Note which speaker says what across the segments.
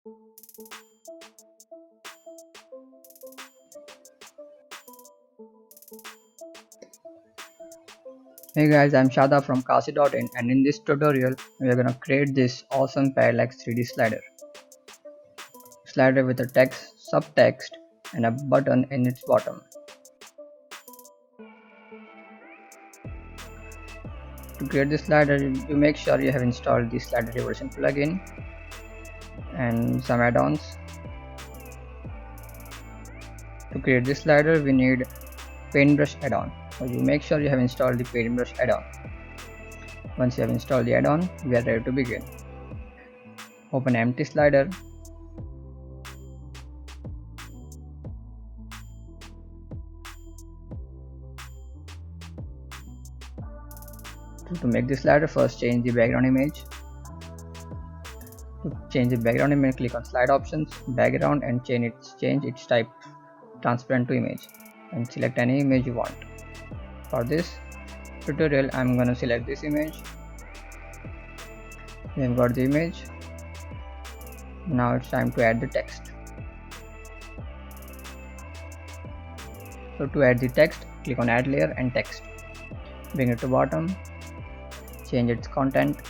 Speaker 1: Hey guys, I'm Shada from KarsiGeek, and in this tutorial we are gonna create this awesome Parallax 3D slider with a text, subtext and a button in its bottom. To create this slider, you make sure you have installed the slider reversion plugin and some add-ons. To create this slider, we need paintbrush add-on. So you make sure you have installed the paintbrush add-on. Once you have installed the add-on, we are ready to begin. Open empty slider. To make this slider, first change the background image. To change the background image, click on slide options, background, and change its type transparent to image, and select any image you want. For this tutorial, I'm gonna select this image. We have got the image. Now it's time to add the text. So to add the text, click on add layer and text. Bring it to bottom. Change its content.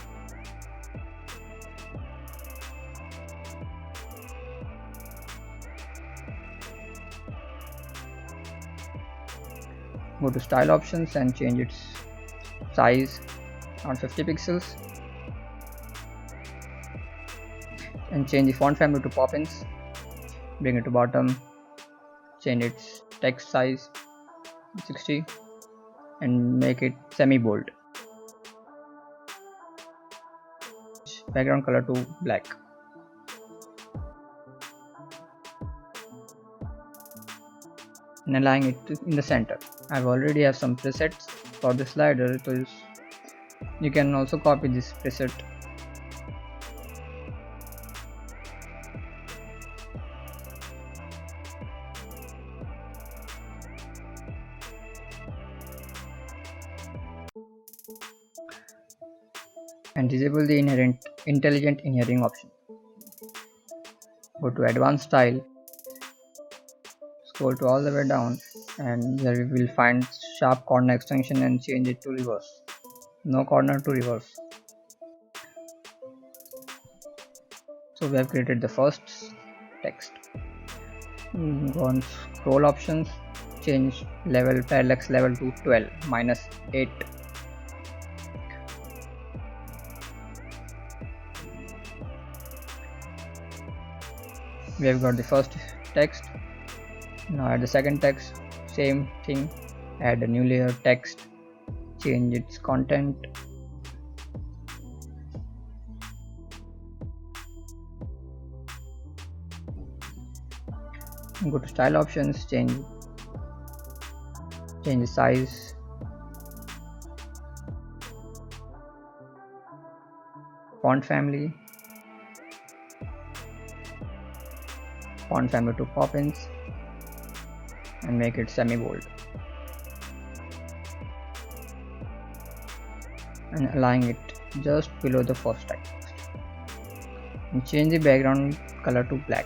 Speaker 1: Go to style options and change its size on 50 pixels, and change the font family to Poppins. Bring it to bottom. Change its text size 60 and make it semi bold. Background color to black. And align it in the center. I already have some presets for the slider, so you can also copy this preset. And disable the intelligent engineering option. Go to advanced style, scroll to all the way down, and here we will find sharp corner extension and change it to reverse. No corner to reverse. So we have created the first text. Go on scroll options, change parallax level to 12 -8. We have got the first text. Now add the second text, same thing, add a new layer text, change its content. Go to style options, change the size, font family to Poppins, and make it semi bold, and align it just below the first text, and change the background color to black.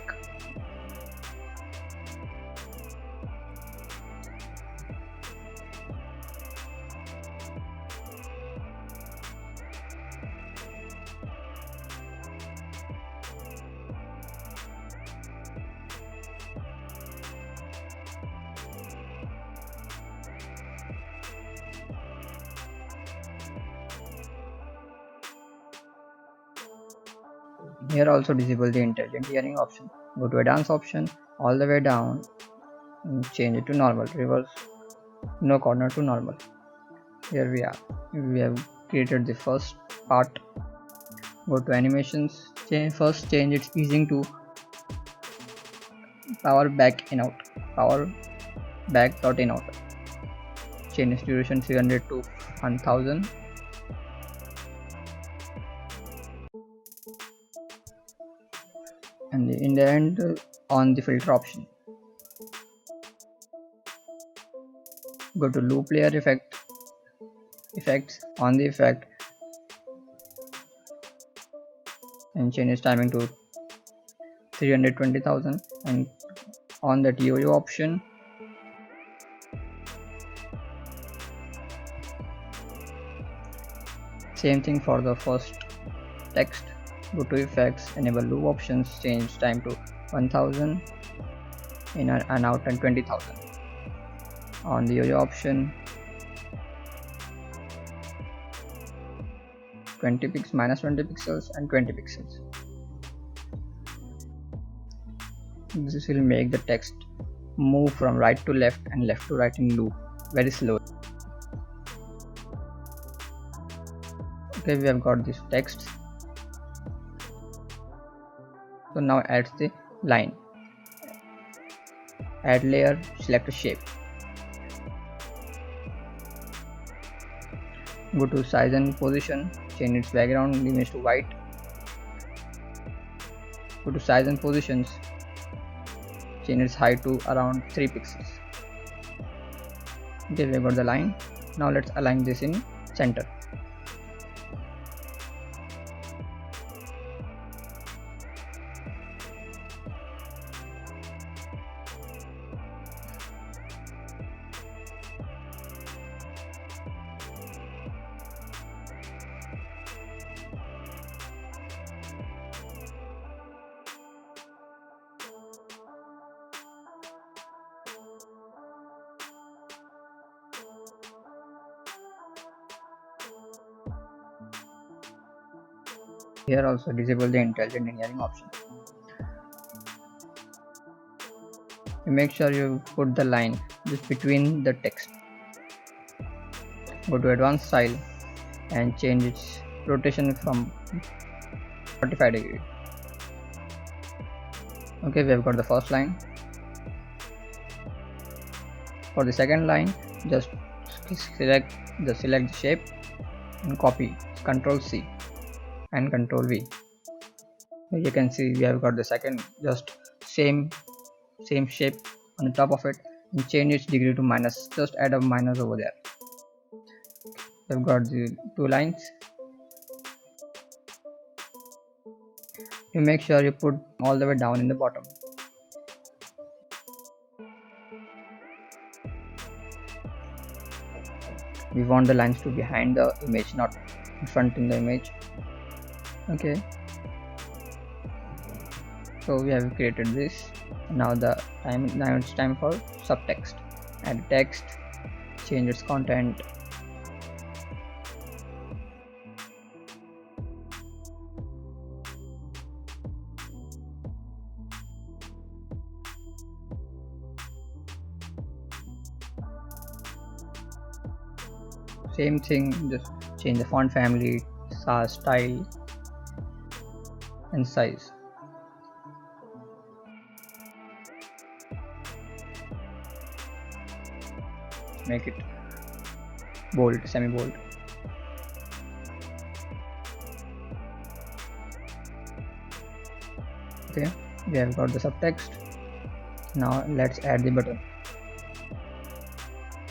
Speaker 1: Here also disable the intelligent engineering option. Go to advanced option, all the way down, and change it to normal, reverse, no corner to normal. Here we have created the first part. Go to animations, first change its easing to power back in out, power back dot in out. Change its duration 300 to 1000. And in the end, on the filter option, go to loop layer effects, on the effect, and change its timing to 320,000, and on that yo-yo option, same thing for the first text. Go to effects, enable loop options, change time to 1000, in and out, and 20,000. On the yo-yo option, 20 pixels, minus 20 pixels and 20 pixels. This will make the text move from right to left and left to right in loop very slow. Okay, we have got this text. So now add the line. Add layer, select a shape. Go to size and position, change its background image to white. Go to size and positions, change its height to around 3 pixels. Okay, we have got the line. Now let's align this in center. Here also disable the intelligent engineering option. You make sure you put the line just between the text. Go to advanced style and change its rotation from 45 degrees. Okay, we have got the first line. For the second line, just select the shape and copy, Ctrl C and Ctrl V. You can see we have got the second, just same shape on the top of it, and change its degree to minus. Just add a minus over there. We have got the two lines. You make sure you put all the way down in the bottom. We want the lines to be behind the image, not in front in the image. Okay, so we have created this. Now it's time for subtext. Add text, change its content. Same thing, just change the font family, style and size. Make it bold, semi-bold. Okay, we have got the subtext. Now let's add the button.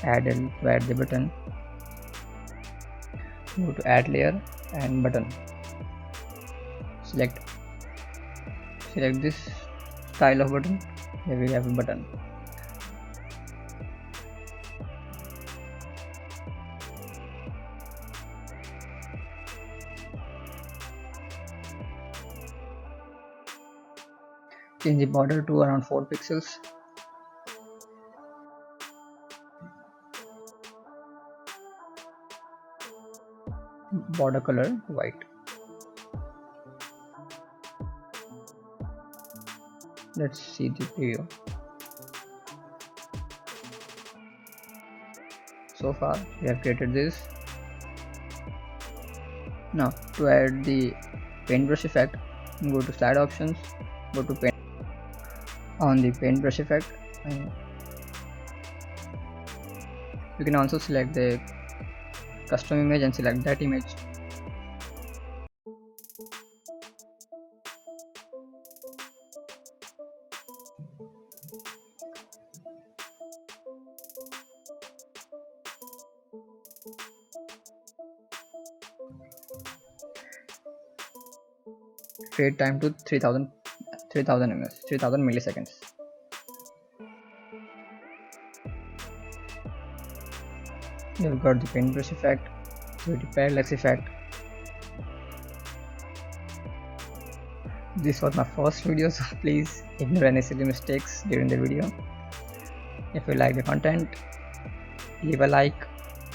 Speaker 1: Add the button. Go to add layer and button. Select this style of button. Here we have a button. Change the border to around 4 pixels. Border color white. Let's see the preview. So far we have created this. Now to add the paintbrush effect, go to slide options, go to paint. On the paintbrush effect, you can also select the custom image and select that image. Fade time to 3000 3000 milliseconds. You've got the paintbrush effect, the parallax effect. This was my first video, so please ignore any silly mistakes during the video. If you like the content, leave a like,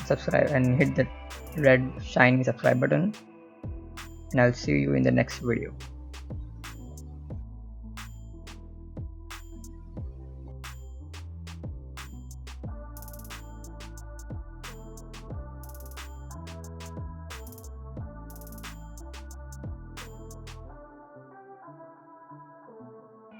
Speaker 1: subscribe and hit the red shiny subscribe button, and I'll see you in the next video.